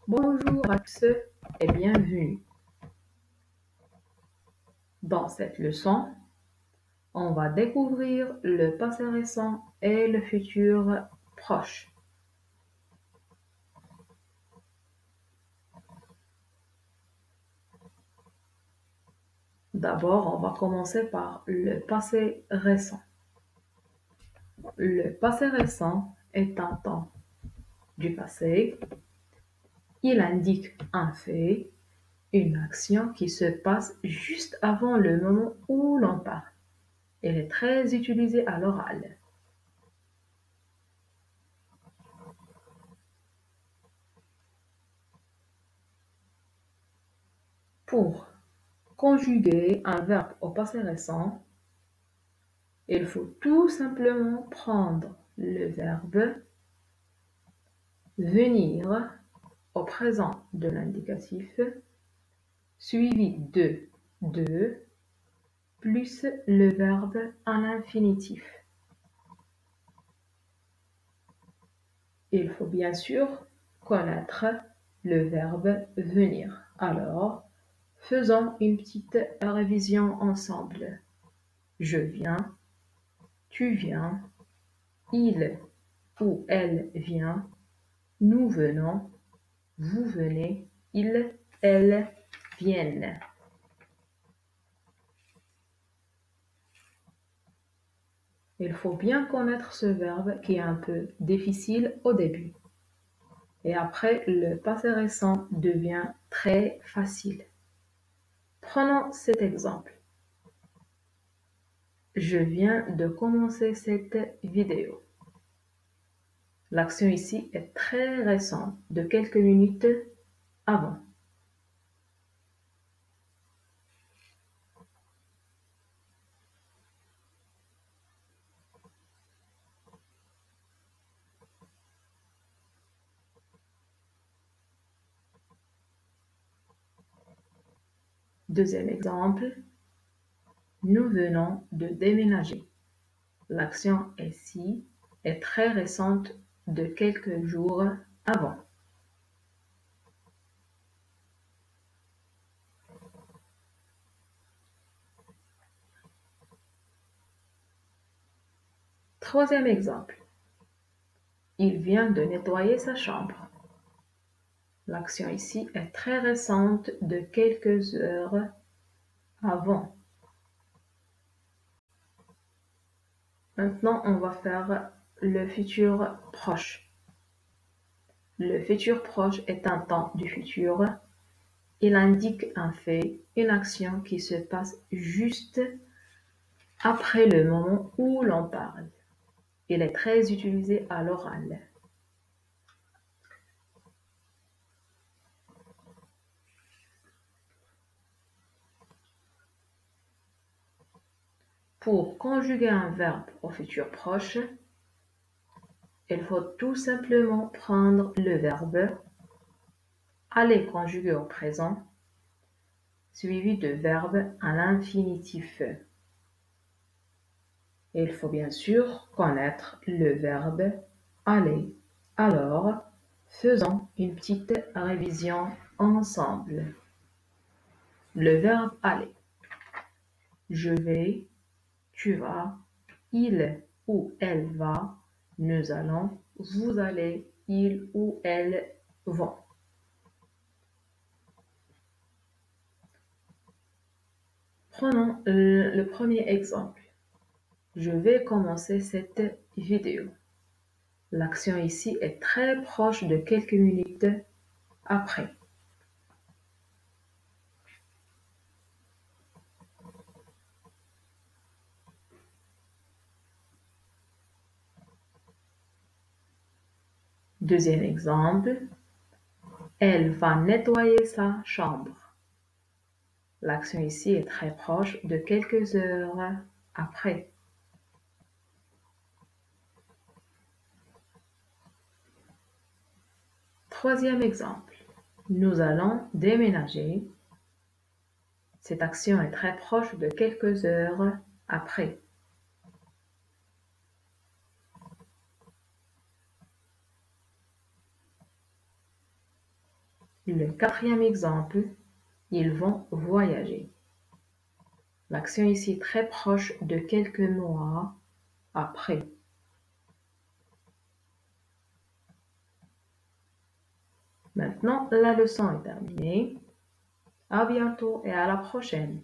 Bonjour à tous et bienvenue. Dans cette leçon, on va découvrir le passé récent et le futur proche. D'abord, on va commencer par le passé récent. Le passé récent est un temps du passé. Il indique un fait, une action qui se passe juste avant le moment où l'on parle. Il est très utilisé à l'oral. Pour conjuguer un verbe au passé récent, il faut tout simplement prendre le verbe venir au présent de l'indicatif suivi de plus le verbe à l'infinitif. Il faut bien sûr connaître le verbe venir. Alors, faisons une petite révision ensemble. Je viens, tu viens, il ou elle vient, nous venons, vous venez, ils, elles viennent. Il faut bien connaître ce verbe qui est un peu difficile au début. Et après, le passé récent devient très facile. Prenons cet exemple. Je viens de commencer cette vidéo. L'action ici est très récente, de quelques minutes avant. Deuxième exemple, nous venons de déménager. L'action ici est très récente, de quelques jours avant. Troisième exemple, il vient de nettoyer sa chambre. L'action ici est très récente, de quelques heures avant. Maintenant, on va faire le futur proche. Le futur proche est un temps du futur. Il indique un fait, une action qui se passe juste après le moment où l'on parle. Il est très utilisé à l'oral. Pour conjuguer un verbe au futur proche, il faut tout simplement prendre le verbe aller conjugué au présent, suivi de verbe à l'infinitif. Il faut bien sûr connaître le verbe aller. Alors, faisons une petite révision ensemble. Le verbe aller. Je vais, tu vas, il ou elle va, nous allons, vous allez, ils ou elles vont. Prenons le premier exemple. Je vais commencer cette vidéo. L'action ici est très proche de quelques minutes après. Deuxième exemple, elle va nettoyer sa chambre. L'action ici est très proche de quelques heures après. Troisième exemple, nous allons déménager. Cette action est très proche de quelques heures après. Le quatrième exemple, ils vont voyager. L'action ici est très proche de quelques mois après. Maintenant, la leçon est terminée. À bientôt et à la prochaine.